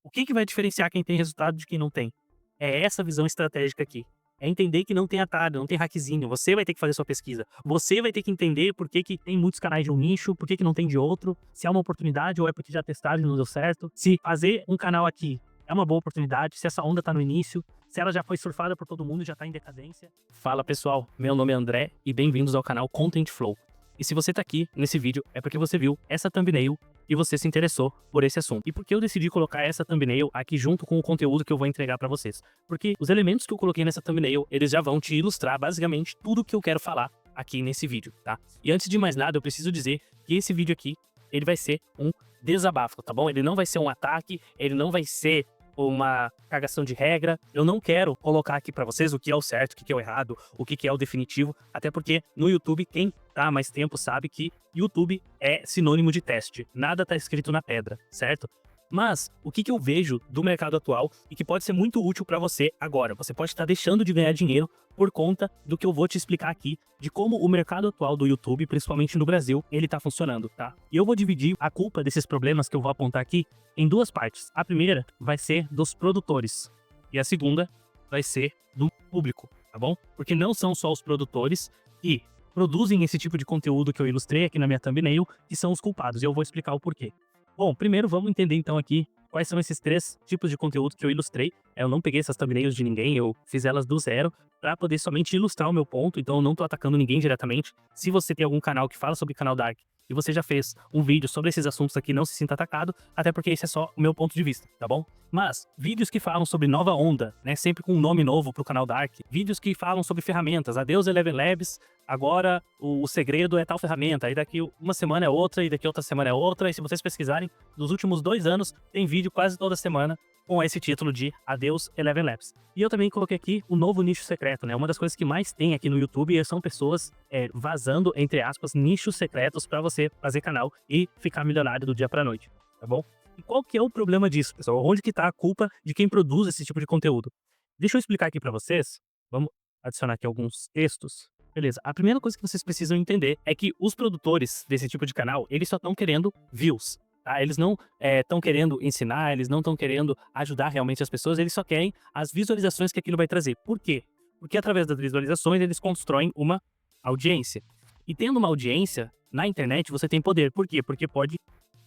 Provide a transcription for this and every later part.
O que vai diferenciar quem tem resultado de quem não tem? É essa visão estratégica aqui. É entender que não tem atalho, não tem hackzinho. Você vai ter que fazer sua pesquisa. Você vai ter que entender por que tem muitos canais de um nicho, por que não tem de outro, se é uma oportunidade ou é porque já testaram e não deu certo. Se fazer um canal aqui é uma boa oportunidade, se essa onda tá no início, se ela já foi surfada por todo mundo e já tá em decadência. Fala pessoal, meu nome é André e bem-vindos ao canal Content Flow. E se você tá aqui nesse vídeo é porque você viu essa thumbnail e você se interessou por esse assunto. E por que eu decidi colocar essa thumbnail aqui junto com o conteúdo que eu vou entregar pra vocês? Porque os elementos que eu coloquei nessa thumbnail, eles já vão te ilustrar basicamente tudo que eu quero falar aqui nesse vídeo, tá? E antes de mais nada, eu preciso dizer que esse vídeo aqui, ele vai ser um desabafo, tá bom? Ele não vai ser um ataque, ele não vai ser uma cagação de regra. Eu não quero colocar aqui pra vocês o que é o certo, o que é o errado, o que é o definitivo, até porque no YouTube, quem tá há mais tempo sabe que YouTube é sinônimo de teste. Nada tá escrito na pedra, certo? Mas o que eu vejo do mercado atual e que pode ser muito útil para você agora. Você pode estar deixando de ganhar dinheiro por conta do que eu vou te explicar aqui, de como o mercado atual do YouTube, principalmente no Brasil, ele tá funcionando, tá? E eu vou dividir a culpa desses problemas que eu vou apontar aqui em duas partes. A primeira vai ser dos produtores e a segunda vai ser do público, tá bom? Porque não são só os produtores que produzem esse tipo de conteúdo que eu ilustrei aqui na minha thumbnail que são os culpados, e eu vou explicar o porquê. Bom, primeiro vamos entender então aqui quais são esses três tipos de conteúdo que eu ilustrei. Eu não peguei essas thumbnails de ninguém, eu fiz elas do zero para poder somente ilustrar o meu ponto, então eu não tô atacando ninguém diretamente. Se você tem algum canal que fala sobre canal Dark e você já fez um vídeo sobre esses assuntos aqui, não se sinta atacado, até porque esse é só o meu ponto de vista, tá bom? Mas vídeos que falam sobre nova onda, né, sempre com um nome novo pro canal Dark, vídeos que falam sobre ferramentas, adeus Eleven Labs, agora o segredo é tal ferramenta, aí daqui uma semana é outra, e daqui outra semana é outra, e se vocês pesquisarem, nos últimos 2 anos, tem vídeo quase toda semana com esse título de Adeus Eleven Labs. E eu também coloquei aqui o novo nicho secreto, né? Uma das coisas que mais tem aqui no YouTube são pessoas vazando, entre aspas, nichos secretos para você fazer canal e ficar milionário do dia pra noite, tá bom? E qual que é o problema disso, pessoal? Onde que tá a culpa de quem produz esse tipo de conteúdo? Deixa eu explicar aqui para vocês. Vamos adicionar aqui alguns textos. Beleza, a primeira coisa que vocês precisam entender é que os produtores desse tipo de canal, eles só estão querendo views, tá? Eles não estão querendo ensinar, eles não estão querendo ajudar realmente as pessoas, eles só querem as visualizações que aquilo vai trazer. Por quê? Porque através das visualizações eles constroem uma audiência. E tendo uma audiência, na internet você tem poder. Por quê? Porque pode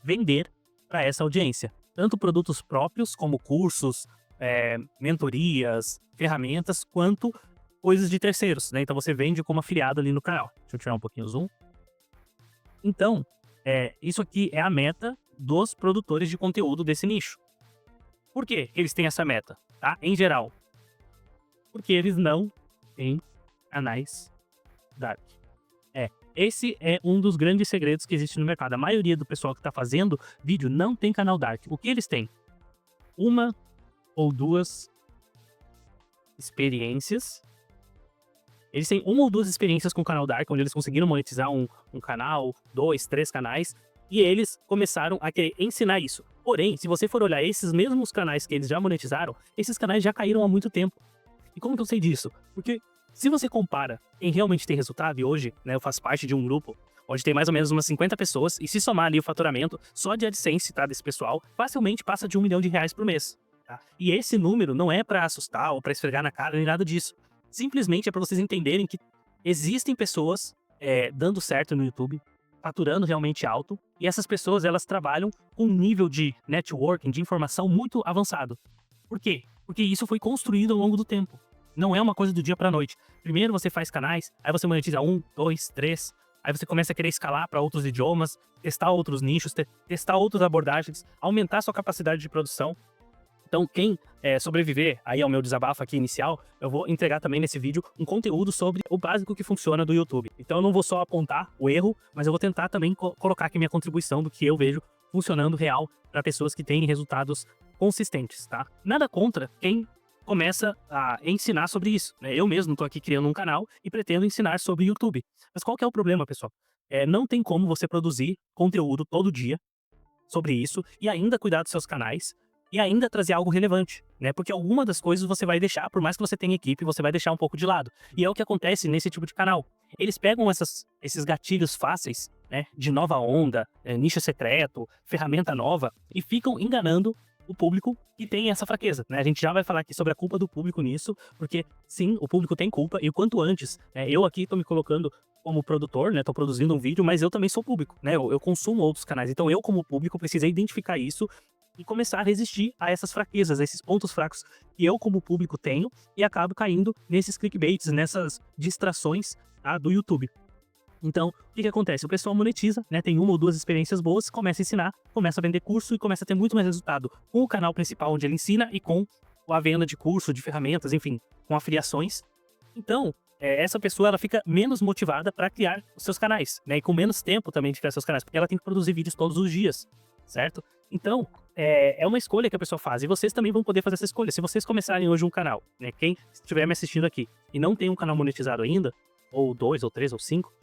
vender para essa audiência. Tanto produtos próprios, como cursos, mentorias, ferramentas, quanto coisas de terceiros, né? Então você vende como afiliado ali no canal. Deixa eu tirar um pouquinho o zoom. Então, isso aqui é a meta dos produtores de conteúdo desse nicho. Por que eles têm essa meta, tá? Em geral. Porque eles não têm canais Dark. Esse é um dos grandes segredos que existe no mercado. A maioria do pessoal que está fazendo vídeo não tem canal Dark. O que eles têm? Uma ou duas experiências. Eles têm uma ou duas experiências com o canal Dark, onde eles conseguiram monetizar um canal, 2, 3 canais, e eles começaram a querer ensinar isso. Porém, se você for olhar esses mesmos canais que eles já monetizaram, esses canais já caíram há muito tempo. E como que eu sei disso? Porque se você compara quem realmente tem resultado, e hoje, né, eu faço parte de um grupo onde tem mais ou menos umas 50 pessoas, e se somar ali o faturamento só de AdSense, tá, desse pessoal, facilmente passa de R$1 milhão por mês. Tá? E esse número não é pra assustar ou pra esfregar na cara nem nada disso. Simplesmente é pra vocês entenderem que existem pessoas dando certo no YouTube, faturando realmente alto, e essas pessoas elas trabalham com um nível de networking, de informação muito avançado. Por quê? Porque isso foi construído ao longo do tempo. Não é uma coisa do dia pra noite. Primeiro você faz canais, aí você monetiza 1, 2, 3, aí você começa a querer escalar para outros idiomas, testar outros nichos, testar outras abordagens, aumentar sua capacidade de produção. Então quem sobreviver aí ao meu desabafo aqui inicial, eu vou entregar também nesse vídeo um conteúdo sobre o básico que funciona do YouTube. Então eu não vou só apontar o erro, mas eu vou tentar também colocar aqui minha contribuição do que eu vejo funcionando real para pessoas que têm resultados consistentes, tá? Nada contra quem começa a ensinar sobre isso, né? Eu mesmo tô aqui criando um canal e pretendo ensinar sobre YouTube. Mas qual que é o problema, pessoal? Não tem como você produzir conteúdo todo dia sobre isso e ainda cuidar dos seus canais e ainda trazer algo relevante, né? Porque alguma das coisas você vai deixar, por mais que você tenha equipe, você vai deixar um pouco de lado. E é o que acontece nesse tipo de canal. Eles pegam esses gatilhos fáceis, né? De nova onda, nicho secreto, ferramenta nova, e ficam enganando o público que tem essa fraqueza, né? A gente já vai falar aqui sobre a culpa do público nisso, porque sim, o público tem culpa, e o quanto antes, eu aqui tô me colocando como produtor, né? Tô produzindo um vídeo, mas eu também sou público, né? Eu consumo outros canais, então eu como público precisei identificar isso e começar a resistir a essas fraquezas, a esses pontos fracos que eu como público tenho e acabo caindo nesses clickbaits, nessas distrações, tá, do YouTube. Então, o que acontece? O pessoal monetiza, né? Tem uma ou duas experiências boas, começa a ensinar, começa a vender curso e começa a ter muito mais resultado com o canal principal onde ele ensina e com a venda de curso, de ferramentas, enfim, com afiliações. Então, essa pessoa ela fica menos motivada para criar os seus canais, né? E com menos tempo também de criar seus canais, porque ela tem que produzir vídeos todos os dias, certo? Então, é uma escolha que a pessoa faz e vocês também vão poder fazer essa escolha. Se vocês começarem hoje um canal, né? Quem estiver me assistindo aqui e não tem um canal monetizado ainda, ou 2, ou 3, ou 5,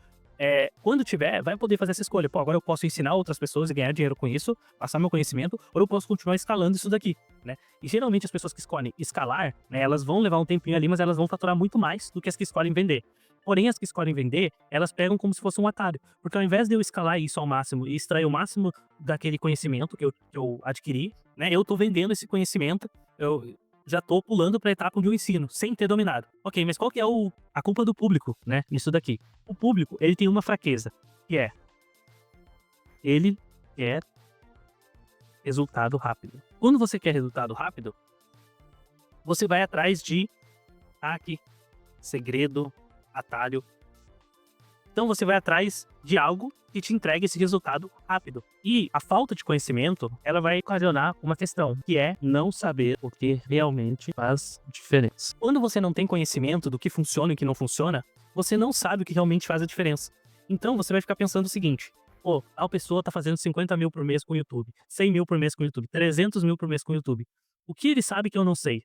quando tiver, vai poder fazer essa escolha. Pô, agora eu posso ensinar outras pessoas e ganhar dinheiro com isso, passar meu conhecimento, ou eu posso continuar escalando isso daqui, né? E geralmente as pessoas que escolhem escalar, né, elas vão levar um tempinho ali, mas elas vão faturar muito mais do que as que escolhem vender. Porém, as que escolhem vender, elas pegam como se fosse um atalho. Porque ao invés de eu escalar isso ao máximo e extrair o máximo daquele conhecimento que eu adquiri, né, eu tô vendendo esse conhecimento, eu já tô pulando para a etapa onde eu ensino, sem ter dominado. Ok, mas qual que é a culpa do público, né, nisso daqui? O público, ele tem uma fraqueza, que é, ele quer resultado rápido. Quando você quer resultado rápido, você vai atrás de hack, segredo, atalho. Então você vai atrás de algo que te entregue esse resultado rápido. E a falta de conhecimento, ela vai ocasionar uma questão, que é não saber o que realmente faz diferença. Quando você não tem conhecimento do que funciona e o que não funciona, você não sabe o que realmente faz a diferença. Então você vai ficar pensando o seguinte: pô, tal pessoa tá fazendo 50 mil por mês com o YouTube, 100 mil por mês com o YouTube, 300 mil por mês com o YouTube. O que ele sabe que eu não sei?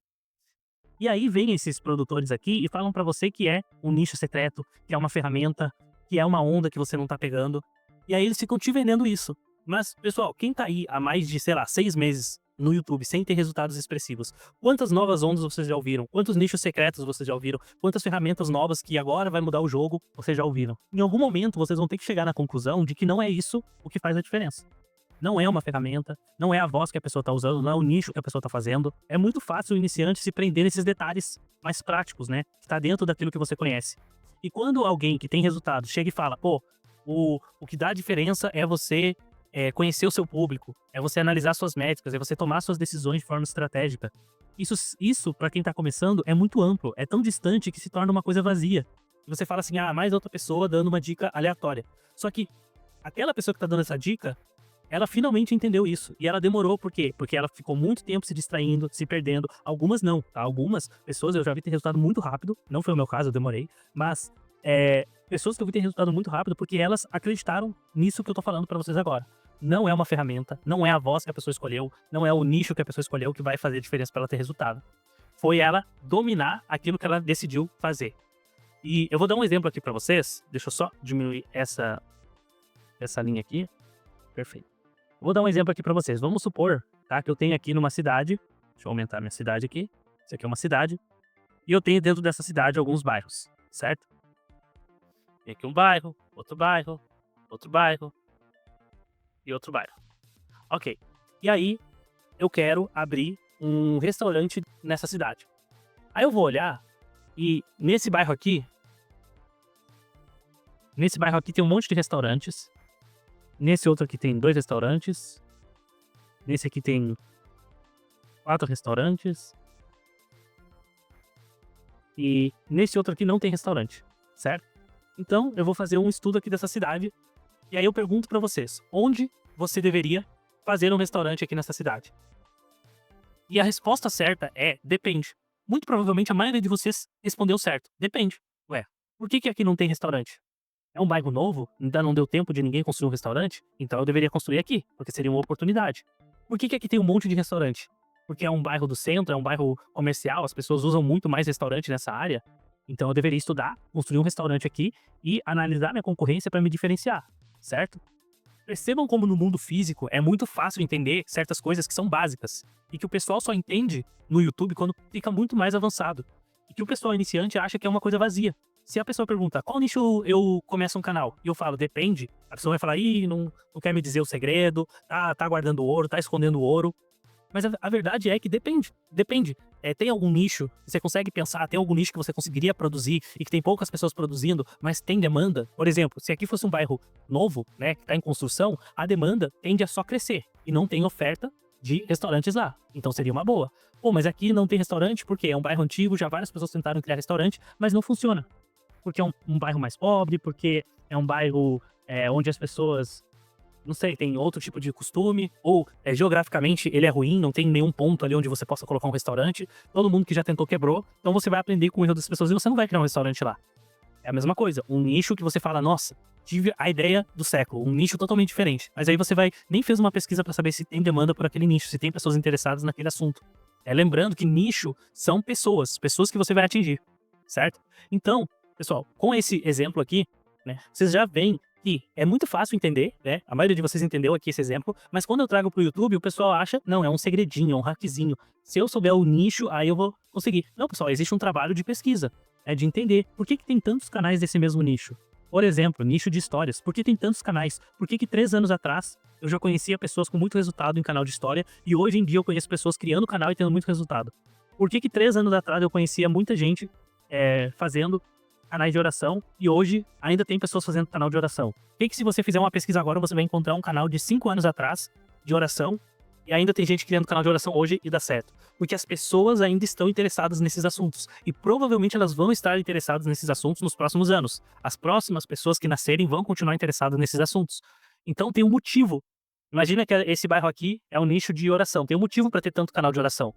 E aí vem esses produtores aqui e falam pra você que é um nicho secreto, que é uma ferramenta, que é uma onda que você não tá pegando. E aí eles ficam te vendendo isso. Mas, pessoal, quem tá aí há mais de, sei lá, 6 meses no YouTube sem ter resultados expressivos, quantas novas ondas vocês já ouviram? Quantos nichos secretos vocês já ouviram? Quantas ferramentas novas que agora vai mudar o jogo vocês já ouviram? Em algum momento vocês vão ter que chegar na conclusão de que não é isso o que faz a diferença. Não é uma ferramenta, não é a voz que a pessoa tá usando, não é o nicho que a pessoa tá fazendo. É muito fácil o iniciante se prender nesses detalhes mais práticos, né? Que tá dentro daquilo que você conhece. E quando alguém que tem resultado chega e fala, pô, o que dá a diferença é você conhecer o seu público, é você analisar suas métricas, é você tomar suas decisões de forma estratégica. Isso para quem tá começando, é muito amplo, é tão distante que se torna uma coisa vazia. E você fala assim, mais outra pessoa dando uma dica aleatória. Só que aquela pessoa que tá dando essa dica, ela finalmente entendeu isso. E ela demorou, por quê? Porque ela ficou muito tempo se distraindo, se perdendo. Algumas não, tá? Algumas pessoas eu já vi ter resultado muito rápido. Não foi o meu caso, eu demorei. Mas, pessoas que eu vi ter resultado muito rápido porque elas acreditaram nisso que eu tô falando pra vocês agora. Não é uma ferramenta, não é a voz que a pessoa escolheu, não é o nicho que a pessoa escolheu que vai fazer a diferença pra ela ter resultado. Foi ela dominar aquilo que ela decidiu fazer. E eu vou dar um exemplo aqui pra vocês. Deixa eu só diminuir essa linha aqui. Perfeito. Vou dar um exemplo aqui pra vocês. Vamos supor, tá, que eu tenho aqui numa cidade. Deixa eu aumentar minha cidade aqui. Isso aqui é uma cidade. E eu tenho dentro dessa cidade alguns bairros, certo? Tem aqui um bairro, outro bairro, outro bairro e outro bairro. Ok. E aí, eu quero abrir um restaurante nessa cidade. Aí eu vou olhar e nesse bairro aqui tem um monte de restaurantes. Nesse outro aqui tem 2 restaurantes. Nesse aqui tem 4 restaurantes. E nesse outro aqui não tem restaurante, certo? Então eu vou fazer um estudo aqui dessa cidade. E aí eu pergunto pra vocês, onde você deveria fazer um restaurante aqui nessa cidade? E a resposta certa é, depende. Muito provavelmente a maioria de vocês respondeu certo. Depende. Ué, por que aqui não tem restaurante? É um bairro novo? Ainda não deu tempo de ninguém construir um restaurante? Então eu deveria construir aqui, porque seria uma oportunidade. Por que aqui tem um monte de restaurante? Porque é um bairro do centro, é um bairro comercial, as pessoas usam muito mais restaurante nessa área. Então eu deveria estudar, construir um restaurante aqui e analisar minha concorrência para me diferenciar, certo? Percebam como no mundo físico é muito fácil entender certas coisas que são básicas e que o pessoal só entende no YouTube quando fica muito mais avançado. E que o pessoal iniciante acha que é uma coisa vazia. Se a pessoa pergunta, qual nicho eu começo um canal? E eu falo, depende. A pessoa vai falar, não quer me dizer o segredo, tá guardando ouro, tá escondendo ouro. Mas a verdade é que depende. Tem algum nicho que você consegue pensar, tem algum nicho que você conseguiria produzir e que tem poucas pessoas produzindo, mas tem demanda? Por exemplo, se aqui fosse um bairro novo, né, que está em construção, a demanda tende a só crescer e não tem oferta de restaurantes lá. Então seria uma boa. Pô, mas aqui não tem restaurante porque é um bairro antigo, já várias pessoas tentaram criar restaurante, mas não funciona. Porque é um bairro mais pobre, porque é um bairro onde as pessoas, não sei, tem outro tipo de costume, ou geograficamente ele é ruim, não tem nenhum ponto ali onde você possa colocar um restaurante, todo mundo que já tentou quebrou, então você vai aprender com o erro das pessoas e você não vai criar um restaurante lá. É a mesma coisa, um nicho que você fala, nossa, tive a ideia do século, um nicho totalmente diferente. Mas aí você nem fez uma pesquisa para saber se tem demanda por aquele nicho, se tem pessoas interessadas naquele assunto. Lembrando que nicho são pessoas que você vai atingir, certo? Então, pessoal, com esse exemplo aqui, né, vocês já veem que é muito fácil entender, né? A maioria de vocês entendeu aqui esse exemplo, mas quando eu trago pro YouTube, o pessoal acha, não, é um segredinho, é um hackzinho. Se eu souber o nicho, aí eu vou conseguir. Não, pessoal, existe um trabalho de pesquisa, de entender por que tem tantos canais desse mesmo nicho. Por exemplo, nicho de histórias. Por que tem tantos canais? Por que 3 anos atrás eu já conhecia pessoas com muito resultado em canal de história e hoje em dia eu conheço pessoas criando canal e tendo muito resultado? Por que 3 anos atrás eu conhecia muita gente fazendo canais de oração e hoje ainda tem pessoas fazendo canal de oração? Por que se você fizer uma pesquisa agora, você vai encontrar um canal de 5 anos atrás de oração e ainda tem gente criando canal de oração hoje e dá certo? Porque as pessoas ainda estão interessadas nesses assuntos e provavelmente elas vão estar interessadas nesses assuntos nos próximos anos. As próximas pessoas que nascerem vão continuar interessadas nesses assuntos. Então tem um motivo. Imagina que esse bairro aqui é um nicho de oração. Tem um motivo para ter tanto canal de oração.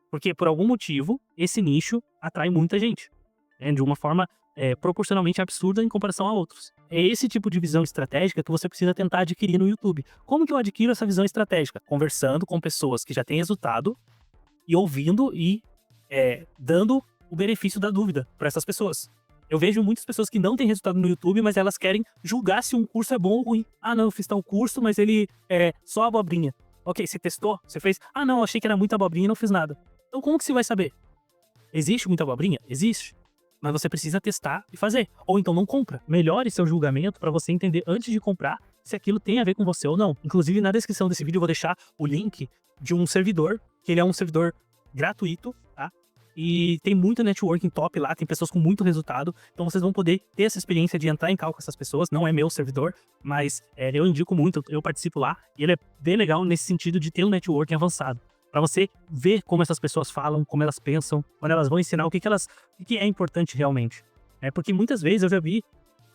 Porque por algum motivo esse nicho atrai muita gente, né, de uma forma proporcionalmente absurda em comparação a outros. É esse tipo de visão estratégica que você precisa tentar adquirir no YouTube. Como que eu adquiro essa visão estratégica? Conversando com pessoas que já têm resultado e ouvindo e dando o benefício da dúvida para essas pessoas. Eu vejo muitas pessoas que não têm resultado no YouTube, mas elas querem julgar se um curso é bom ou ruim. Ah, não, eu fiz tal curso, mas ele é só abobrinha. Ok, você testou? Você fez? Ah, não, achei que era muita abobrinha e não fiz nada. Então como que você vai saber? Existe muita abobrinha? Existe. Mas você precisa testar e fazer. Ou então não compra. Melhore seu julgamento para você entender antes de comprar se aquilo tem a ver com você ou não. Inclusive, na descrição desse vídeo eu vou deixar o link de um servidor, que ele é um servidor gratuito, tá? E tem muito networking top lá, tem pessoas com muito resultado, então vocês vão poder ter essa experiência de entrar em call com essas pessoas. Não é meu servidor, mas eu indico muito, eu participo lá, e ele é bem legal nesse sentido de ter um networking avançado. Pra você ver como essas pessoas falam, como elas pensam, quando elas vão ensinar o que é importante realmente. Porque muitas vezes eu já vi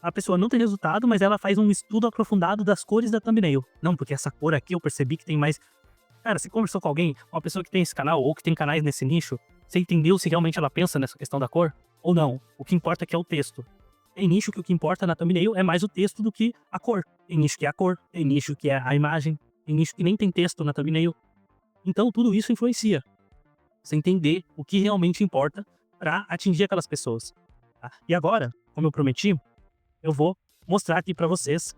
a pessoa não ter resultado, mas ela faz um estudo aprofundado das cores da thumbnail. Não, porque essa cor aqui eu percebi que tem mais... Cara, você conversou com alguém, uma pessoa que tem esse canal ou que tem canais nesse nicho, você entendeu se realmente ela pensa nessa questão da cor? Ou não? O que importa é que é o texto. Tem nicho que o que importa na thumbnail é mais o texto do que a cor. Tem nicho que é a cor, tem nicho que é a imagem, tem nicho que nem tem texto na thumbnail. Então tudo isso influencia. Você entender o que realmente importa para atingir aquelas pessoas. Tá? E agora, como eu prometi, eu vou mostrar aqui para vocês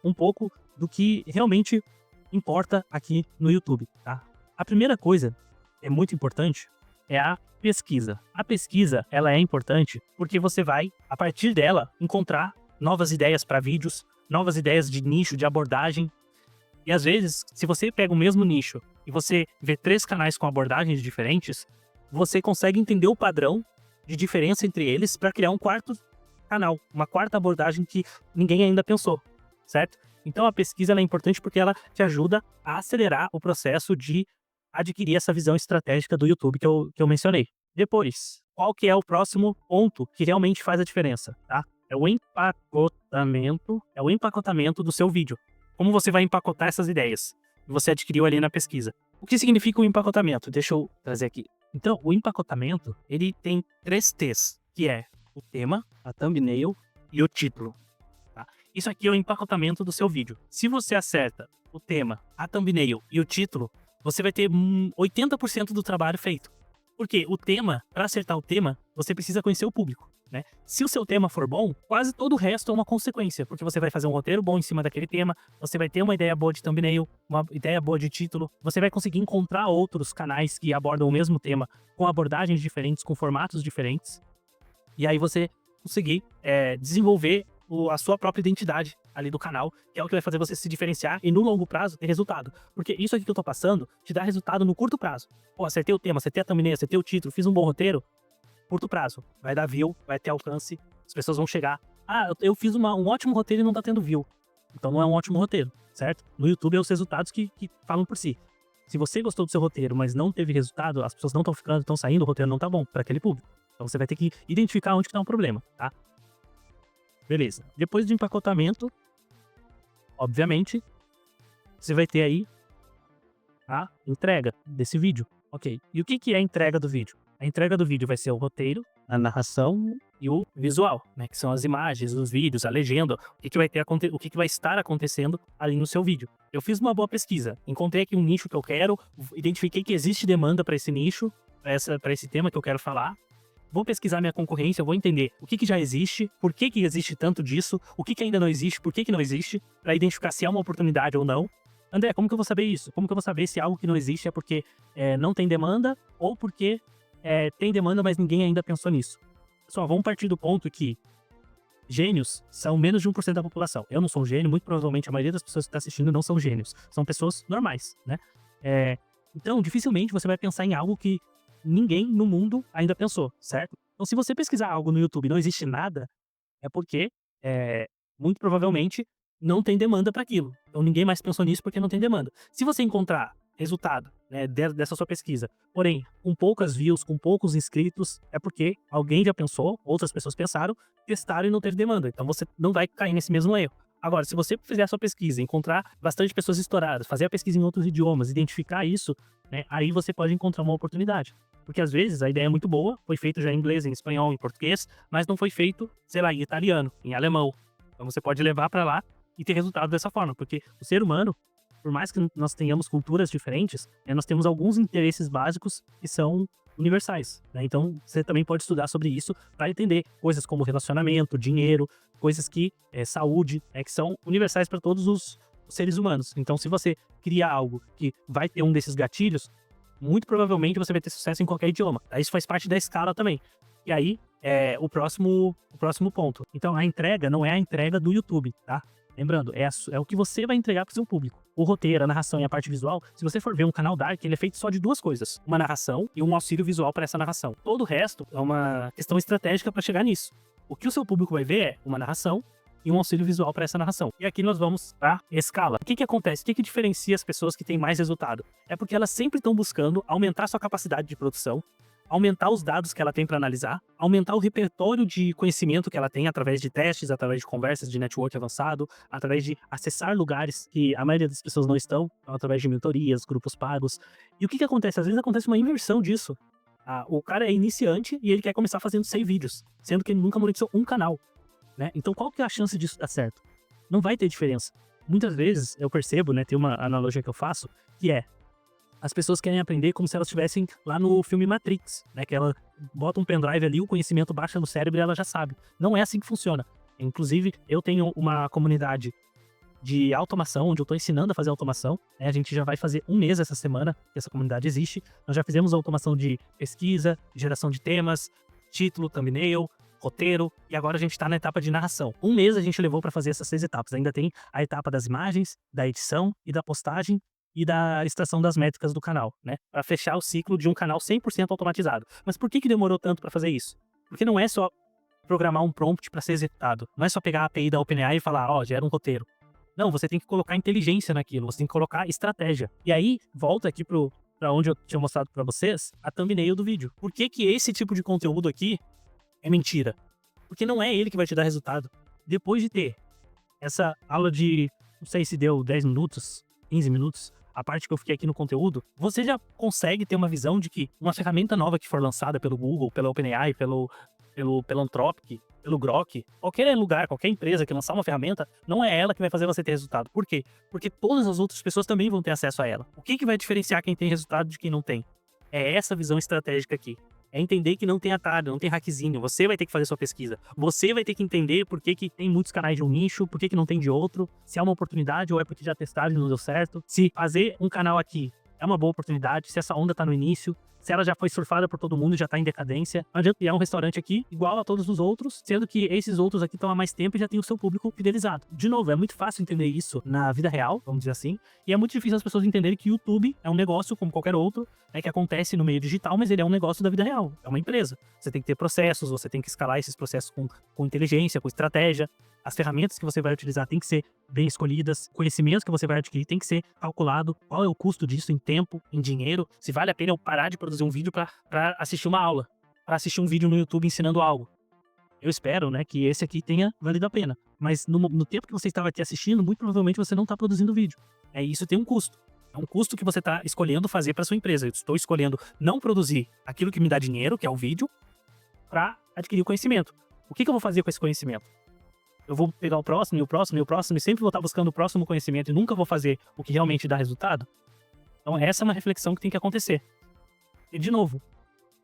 um pouco do que realmente importa aqui no YouTube. Tá? A primeira coisa é muito importante é a pesquisa. A pesquisa ela é importante porque você vai, a partir dela, encontrar novas ideias para vídeos, novas ideias de nicho, de abordagem. E às vezes, se você pega o mesmo nicho e você vê 3 canais com abordagens diferentes, você consegue entender o padrão de diferença entre eles para criar um quarto canal, uma quarta abordagem que ninguém ainda pensou, certo? Então a pesquisa ela é importante porque ela te ajuda a acelerar o processo de adquirir essa visão estratégica do YouTube que eu mencionei. Depois, qual que é o próximo ponto que realmente faz a diferença, tá? É o empacotamento do seu vídeo. Como você vai empacotar essas ideias que você adquiriu ali na pesquisa. O que significa o empacotamento? Deixa eu trazer aqui. Então, o empacotamento, ele tem 3 T's, que é o tema, a thumbnail e o título. Tá? Isso aqui é o empacotamento do seu vídeo. Se você acerta o tema, a thumbnail e o título, você vai ter 80% do trabalho feito. Porque o tema, para acertar o tema, você precisa conhecer o público. Né? Se o seu tema for bom, quase todo o resto é uma consequência, porque você vai fazer um roteiro bom em cima daquele tema, você vai ter uma ideia boa de thumbnail, uma ideia boa de título, você vai conseguir encontrar outros canais que abordam o mesmo tema, com abordagens diferentes, com formatos diferentes, e aí você conseguir desenvolver a sua própria identidade ali do canal, que é o que vai fazer você se diferenciar e no longo prazo ter resultado. Porque isso aqui que eu tô passando te dá resultado no curto prazo. Pô, acertei o tema, acertei a thumbnail, acertei o título, fiz um bom roteiro, curto prazo. Vai dar view, vai ter alcance, as pessoas vão chegar. Ah, eu fiz um ótimo roteiro e não tá tendo view. Então não é um ótimo roteiro, certo? No YouTube é os resultados que falam por si. Se você gostou do seu roteiro, mas não teve resultado, as pessoas não estão ficando, estão saindo, o roteiro não tá bom para aquele público. Então você vai ter que identificar onde que tá um problema, tá? Beleza. Depois do empacotamento, obviamente, você vai ter aí a entrega desse vídeo. Ok. E o que é a entrega do vídeo? A entrega do vídeo vai ser o roteiro, a narração e o visual, né? Que são as imagens, os vídeos, a legenda, o que vai estar acontecendo ali no seu vídeo. Eu fiz uma boa pesquisa, encontrei aqui um nicho que eu quero, identifiquei que existe demanda para esse nicho, para esse tema que eu quero falar. Vou pesquisar minha concorrência, vou entender o que já existe, por que existe tanto disso, o que ainda não existe, por que não existe, para identificar se é uma oportunidade ou não. André, como que eu vou saber isso? Como que eu vou saber se algo que não existe é porque não tem demanda ou porque tem demanda, mas ninguém ainda pensou nisso? Pessoal, vamos partir do ponto que gênios são menos de 1% da população. Eu não sou um gênio, muito provavelmente a maioria das pessoas que está assistindo não são gênios. São pessoas normais, né? Então, dificilmente você vai pensar em algo que ninguém no mundo ainda pensou, certo? Então, se você pesquisar algo no YouTube e não existe nada, é porque, muito provavelmente, não tem demanda para aquilo. Então, ninguém mais pensou nisso porque não tem demanda. Se você encontrar resultado, né, dessa sua pesquisa, porém, com poucas views, com poucos inscritos, é porque alguém já pensou, outras pessoas pensaram, testaram e não teve demanda. Então, você não vai cair nesse mesmo erro. Agora, se você fizer a sua pesquisa, encontrar bastante pessoas estouradas, fazer a pesquisa em outros idiomas, identificar isso, né, aí você pode encontrar uma oportunidade. Porque às vezes a ideia é muito boa, foi feito já em inglês, em espanhol, em português, mas não foi feito, sei lá, em italiano, em alemão. Então você pode levar para lá e ter resultado dessa forma, porque o ser humano, por mais que nós tenhamos culturas diferentes, nós temos alguns interesses básicos que são universais, né? Então você também pode estudar sobre isso para entender coisas como relacionamento, dinheiro, coisas que saúde, que são universais para todos os seres humanos. Então se você cria algo que vai ter um desses gatilhos, muito provavelmente você vai ter sucesso em qualquer idioma. Isso faz parte da escala também. E aí, o próximo ponto. Então, a entrega não é a entrega do YouTube, tá? Lembrando, é o que você vai entregar para o seu público. O roteiro, a narração e a parte visual, se você for ver um canal Dark, ele é feito só de duas coisas. Uma narração e um auxílio visual para essa narração. Todo o resto é uma questão estratégica para chegar nisso. O que o seu público vai ver é uma narração e um auxílio visual para essa narração. E aqui nós vamos para escala. O que acontece? O que diferencia as pessoas que têm mais resultado? É porque elas sempre estão buscando aumentar sua capacidade de produção, aumentar os dados que ela tem para analisar, aumentar o repertório de conhecimento que ela tem através de testes, através de conversas de network avançado, através de acessar lugares que a maioria das pessoas não estão, através de mentorias, grupos pagos. E o que acontece? Às vezes acontece uma inversão disso. O cara é iniciante e ele quer começar fazendo 100 vídeos, sendo que ele nunca monetizou um canal. Né? Então qual que é a chance disso dar certo? Não vai ter diferença. Muitas vezes eu percebo, né, tem uma analogia que eu faço, que as pessoas querem aprender como se elas estivessem lá no filme Matrix, né, que ela bota um pendrive ali, o conhecimento baixa no cérebro e ela já sabe. Não é assim que funciona. Inclusive, eu tenho uma comunidade de automação, onde eu estou ensinando a fazer automação, né? A gente já vai fazer um mês essa semana que essa comunidade existe. Nós já fizemos automação de pesquisa, geração de temas, título, thumbnail, roteiro, e agora a gente está na etapa de narração. Um mês a gente levou para fazer essas 6 etapas. Ainda tem a etapa das imagens, da edição e da postagem e da extração das métricas do canal, né? Para fechar o ciclo de um canal 100% automatizado. Mas por que demorou tanto para fazer isso? Porque não é só programar um prompt para ser executado. Não é só pegar a API da OpenAI e falar, gera um roteiro. Não, você tem que colocar inteligência naquilo, você tem que colocar estratégia. E aí, volta aqui para onde eu tinha mostrado para vocês, a thumbnail do vídeo. Por que esse tipo de conteúdo aqui é mentira? Porque não é ele que vai te dar resultado. Depois de ter essa aula de, não sei se deu 10 minutos, 15 minutos, a parte que eu fiquei aqui no conteúdo, você já consegue ter uma visão de que uma ferramenta nova que for lançada pelo Google, pela OpenAI, pelo Anthropic, pelo Grok, qualquer lugar, qualquer empresa que lançar uma ferramenta, não é ela que vai fazer você ter resultado. Por quê? Porque todas as outras pessoas também vão ter acesso a ela. O que vai diferenciar quem tem resultado de quem não tem? É essa visão estratégica aqui. É entender que não tem atalho, não tem hackzinho. Você vai ter que fazer sua pesquisa. Você vai ter que entender por que tem muitos canais de um nicho, por que não tem de outro, se é uma oportunidade ou é porque já testaram e não deu certo. Se fazer um canal aqui é uma boa oportunidade, se essa onda tá no início, Se ela já foi surfada por todo mundo e já tá em decadência, não adianta criar um restaurante aqui igual a todos os outros, sendo que esses outros aqui estão há mais tempo e já tem o seu público fidelizado. De novo, é muito fácil entender isso na vida real, vamos dizer assim, e é muito difícil as pessoas entenderem que o YouTube é um negócio como qualquer outro, que acontece no meio digital, mas ele é um negócio da vida real, é uma empresa. Você tem que ter processos, você tem que escalar esses processos com inteligência, com estratégia. As ferramentas que você vai utilizar têm que ser bem escolhidas, o conhecimento que você vai adquirir tem que ser calculado, qual é o custo disso em tempo, em dinheiro, se vale a pena eu parar de produzir um vídeo para assistir uma aula, para assistir um vídeo no YouTube ensinando algo. Eu espero, né, que esse aqui tenha valido a pena, mas no tempo que você estava aqui assistindo, muito provavelmente você não está produzindo vídeo. Isso tem um custo. É um custo que você está escolhendo fazer para sua empresa. Eu estou escolhendo não produzir aquilo que me dá dinheiro, que é o vídeo, para adquirir o conhecimento. O que eu vou fazer com esse conhecimento? Eu vou pegar o próximo, e o próximo, e o próximo, e sempre vou estar buscando o próximo conhecimento e nunca vou fazer o que realmente dá resultado? Então essa é uma reflexão que tem que acontecer. E de novo,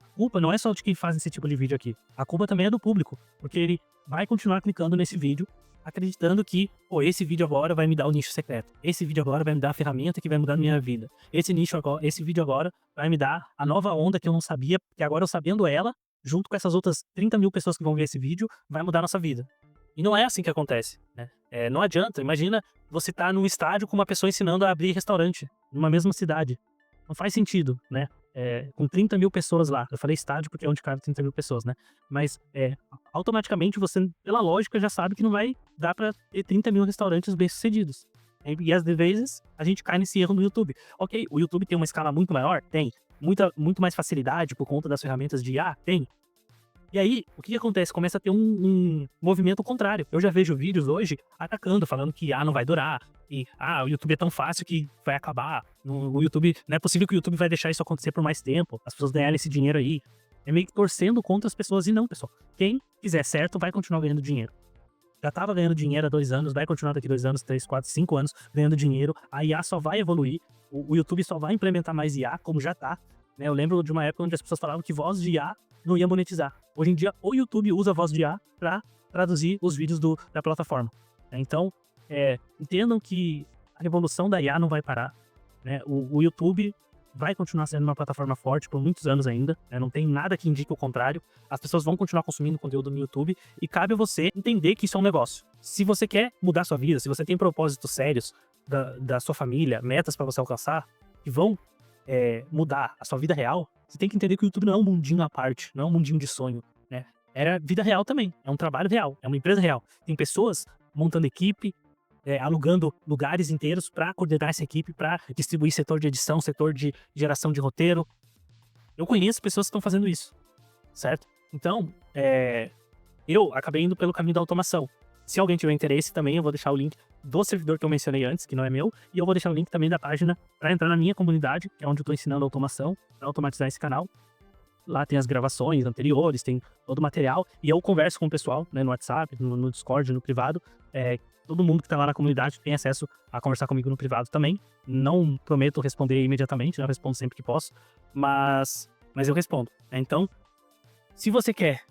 a culpa não é só de quem faz esse tipo de vídeo aqui. A culpa também é do público, porque ele vai continuar clicando nesse vídeo, acreditando que, esse vídeo agora vai me dar o nicho secreto. Esse vídeo agora vai me dar a ferramenta que vai mudar a minha vida. Esse vídeo agora vai me dar a nova onda que eu não sabia, que agora eu sabendo ela, junto com essas outras 30 mil pessoas que vão ver esse vídeo, vai mudar a nossa vida. E não é assim que acontece, né? Não adianta, imagina você tá num estádio com uma pessoa ensinando a abrir restaurante, numa mesma cidade. Não faz sentido, né? Com 30 mil pessoas lá. Eu falei estádio porque é onde cabe 30 mil pessoas, né? Mas automaticamente você, pela lógica, já sabe que não vai dar pra ter 30 mil restaurantes bem-sucedidos. E às vezes a gente cai nesse erro no YouTube. Ok, o YouTube tem uma escala muito maior? Tem. Muito mais facilidade por conta das ferramentas de IA? Tem. E aí, o que acontece? Começa a ter um movimento contrário. Eu já vejo vídeos hoje atacando, falando que não vai durar. E, o YouTube é tão fácil que vai acabar. O YouTube, não é possível que o YouTube vai deixar isso acontecer por mais tempo. As pessoas ganharem esse dinheiro aí. É meio que torcendo contra as pessoas. E não, pessoal. Quem fizer certo vai continuar ganhando dinheiro. Já tava ganhando dinheiro há 2 anos, vai continuar daqui 2 anos, 3, 4, 5 anos ganhando dinheiro. A IA só vai evoluir. O YouTube só vai implementar mais IA, como já tá. Né? Eu lembro de uma época onde as pessoas falavam que voz de IA não ia monetizar. Hoje em dia, o YouTube usa a voz de IA para traduzir os vídeos da plataforma. Então, entendam que a revolução da IA não vai parar. Né? O YouTube vai continuar sendo uma plataforma forte por muitos anos ainda. Né? Não tem nada que indique o contrário. As pessoas vão continuar consumindo conteúdo no YouTube e cabe a você entender que isso é um negócio. Se você quer mudar sua vida, se você tem propósitos sérios da sua família, metas para você alcançar, que vão mudar a sua vida real, você tem que entender que o YouTube não é um mundinho à parte, não é um mundinho de sonho, né? Era vida real também, é um trabalho real, é uma empresa real. Tem pessoas montando equipe, alugando lugares inteiros para coordenar essa equipe, para distribuir setor de edição, setor de geração de roteiro. Eu conheço pessoas que estão fazendo isso, certo? Então, eu acabei indo pelo caminho da automação. Se alguém tiver interesse também, eu vou deixar o link do servidor que eu mencionei antes, que não é meu, e eu vou deixar o link também da página para entrar na minha comunidade, que é onde eu estou ensinando automação, para automatizar esse canal. Lá tem as gravações anteriores, tem todo o material, e eu converso com o pessoal, né, no WhatsApp, no Discord, no privado. Todo mundo que está lá na comunidade tem acesso a conversar comigo no privado também. Não prometo responder imediatamente, né, eu respondo sempre que posso, mas eu respondo. Então, se você quer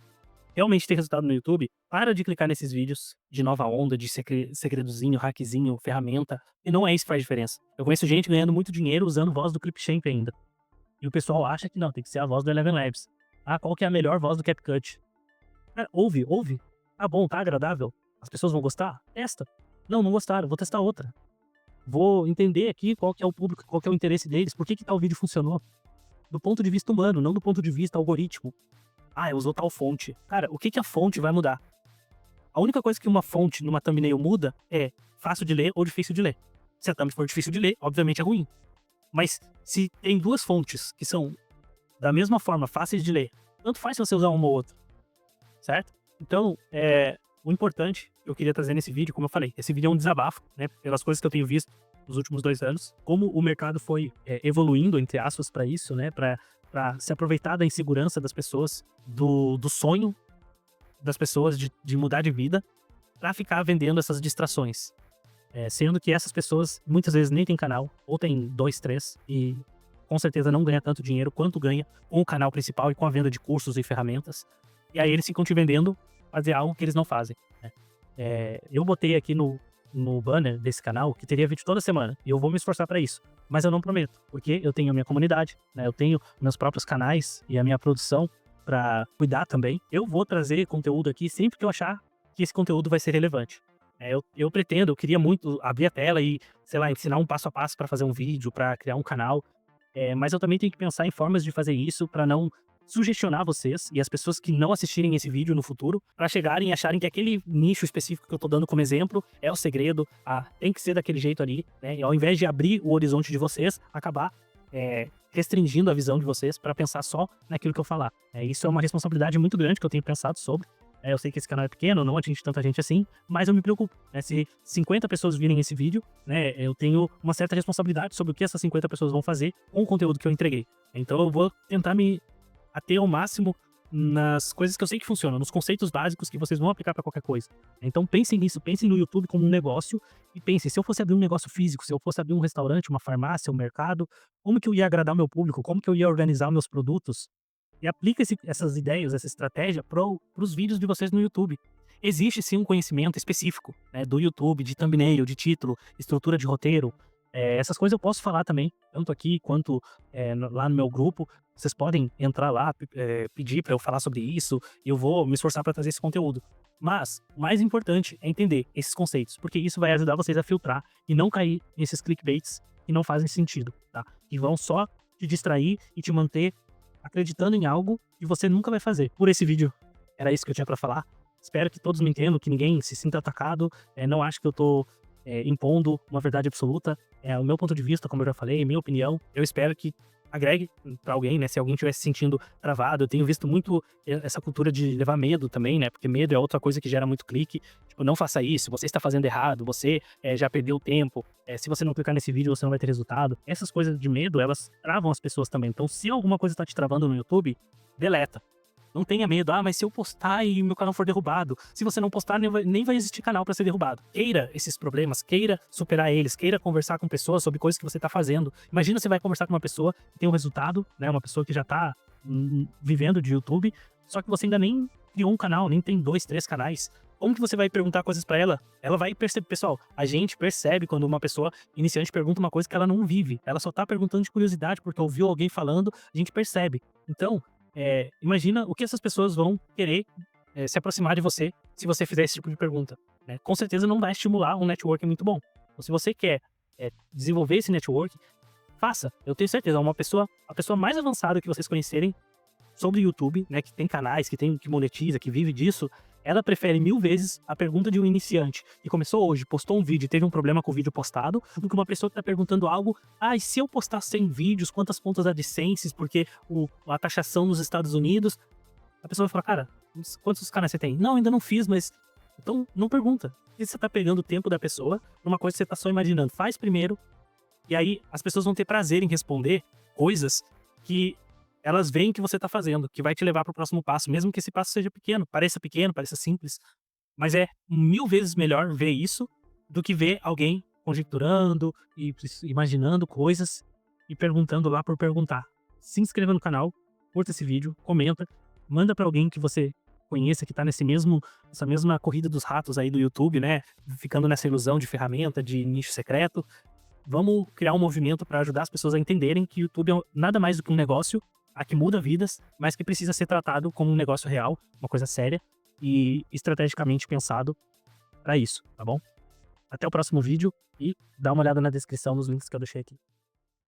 realmente ter resultado no YouTube, para de clicar nesses vídeos de nova onda, de segredozinho, hackzinho, ferramenta, e não é isso que faz diferença. Eu conheço gente ganhando muito dinheiro usando voz do Clipchamp ainda. E o pessoal acha que não, tem que ser a voz do Eleven Labs. Qual que é a melhor voz do CapCut? Ouve. Tá bom, tá agradável? As pessoas vão gostar? Testa. Não gostaram, vou testar outra. Vou entender aqui qual que é o público, qual que é o interesse deles, por que tal vídeo funcionou. Do ponto de vista humano, não do ponto de vista algoritmo. Eu usou tal fonte. Cara, o que a fonte vai mudar? A única coisa que uma fonte numa thumbnail muda é fácil de ler ou difícil de ler. Se a thumb for difícil de ler, obviamente é ruim. Mas se tem 2 fontes que são da mesma forma fáceis de ler, tanto faz se você usar uma ou outra. Certo? Então, o importante que eu queria trazer nesse vídeo, como eu falei, esse vídeo é um desabafo, né? Pelas coisas que eu tenho visto nos últimos 2 anos. Como o mercado foi evoluindo, entre aspas, para isso, né? Para se aproveitar da insegurança das pessoas, do sonho das pessoas de mudar de vida, para ficar vendendo essas distrações. Sendo que essas pessoas muitas vezes nem têm canal, ou tem 2, 3, e com certeza não ganha tanto dinheiro quanto ganha com o canal principal e com a venda de cursos e ferramentas. E aí eles ficam te vendendo fazer algo que eles não fazem. Né? Eu botei aqui no banner desse canal que teria vídeo toda semana, e eu vou me esforçar para isso. mas eu não prometo, porque eu tenho a minha comunidade, né? Eu tenho meus próprios canais e a minha produção para cuidar também. Eu vou trazer conteúdo aqui sempre que eu achar que esse conteúdo vai ser relevante. Eu pretendo, eu queria muito abrir a tela e, sei lá, ensinar um passo a passo para fazer um vídeo, para criar um canal, mas eu também tenho que pensar em formas de fazer isso para não sugestionar vocês e as pessoas que não assistirem esse vídeo no futuro, para chegarem e acharem que aquele nicho específico que eu tô dando como exemplo é o segredo, tem que ser daquele jeito ali, né? E ao invés de abrir o horizonte de vocês, acabar restringindo a visão de vocês para pensar só naquilo que eu falar. Isso é uma responsabilidade muito grande que eu tenho pensado sobre. Eu sei que esse canal é pequeno, não atinge tanta gente assim, mas eu me preocupo, né? Se 50 pessoas virem esse vídeo, né, eu tenho uma certa responsabilidade sobre o que essas 50 pessoas vão fazer com o conteúdo que eu entreguei. Então eu vou tentar me ater ao máximo nas coisas que eu sei que funcionam, nos conceitos básicos que vocês vão aplicar para qualquer coisa. Então pensem nisso, pensem no YouTube como um negócio e pensem, se eu fosse abrir um negócio físico, se eu fosse abrir um restaurante, uma farmácia, um mercado, como que eu ia agradar o meu público, como que eu ia organizar meus produtos? E aplica essas ideias, essa estratégia para os vídeos de vocês no YouTube. Existe sim um conhecimento específico, né, do YouTube, de thumbnail, de título, estrutura de roteiro. Essas coisas eu posso falar também, tanto aqui quanto lá no meu grupo. Vocês podem entrar lá, pedir para eu falar sobre isso, e eu vou me esforçar para trazer esse conteúdo. Mas o mais importante é entender esses conceitos, porque isso vai ajudar vocês a filtrar e não cair nesses clickbaits que não fazem sentido, tá? E vão só te distrair e te manter acreditando em algo que você nunca vai fazer. Por esse vídeo, era isso que eu tinha pra falar. Espero que todos me entendam, que ninguém se sinta atacado. Não acho que eu tô impondo uma verdade absoluta. É o meu ponto de vista, como eu já falei, minha opinião. Eu espero que agregue pra alguém, né? Se alguém estiver se sentindo travado. Eu tenho visto muito essa cultura de levar medo também, né? Porque medo é outra coisa que gera muito clique. Tipo, não faça isso, você está fazendo errado, você já perdeu tempo. Se você não clicar nesse vídeo, você não vai ter resultado. Essas coisas de medo, elas travam as pessoas também. Então, se alguma coisa tá te travando no YouTube, deleta. Não tenha medo, mas se eu postar e meu canal for derrubado, se você não postar, nem vai existir canal para ser derrubado. Queira esses problemas, queira superar eles, queira conversar com pessoas sobre coisas que você tá fazendo. Imagina você vai conversar com uma pessoa que tem um resultado, né, uma pessoa que já tá vivendo de YouTube, só que você ainda nem criou um canal, nem tem 2, 3 canais. Como que você vai perguntar coisas para ela? Ela vai perceber, pessoal, a gente percebe quando uma pessoa iniciante pergunta uma coisa que ela não vive. Ela só tá perguntando de curiosidade, porque ouviu alguém falando, a gente percebe. Então, imagina o que essas pessoas vão querer se aproximar de você se você fizer esse tipo de pergunta, né? Com certeza não vai estimular um networking muito bom. Então, se você quer desenvolver esse network, faça. Eu tenho certeza, a pessoa mais avançada que vocês conhecerem sobre YouTube, né, que tem canais, que monetiza, que vive disso, ela prefere 1000 vezes a pergunta de um iniciante que começou hoje, postou um vídeo e teve um problema com o vídeo postado, do que uma pessoa que tá perguntando algo, e se eu postar 100 vídeos, quantas contas AdSense, porque a taxação nos Estados Unidos, a pessoa vai falar, cara, quantos canais você tem? Não, ainda não fiz, mas... Então, não pergunta. Porque você tá pegando o tempo da pessoa numa coisa que você tá só imaginando. Faz primeiro, e aí as pessoas vão ter prazer em responder coisas que elas veem que você tá fazendo, que vai te levar pro próximo passo, mesmo que esse passo seja pequeno, pareça simples, mas é 1000 vezes melhor ver isso do que ver alguém conjecturando e imaginando coisas e perguntando lá por perguntar. Se inscreva no canal, curta esse vídeo, comenta, manda pra alguém que você conheça que tá nessa mesma corrida dos ratos aí do YouTube, né? Ficando nessa ilusão de ferramenta, de nicho secreto. Vamos criar um movimento para ajudar as pessoas a entenderem que o YouTube é nada mais do que um negócio que muda vidas, mas que precisa ser tratado como um negócio real, uma coisa séria e estrategicamente pensado para isso, tá bom? Até o próximo vídeo e dá uma olhada na descrição nos links que eu deixei aqui.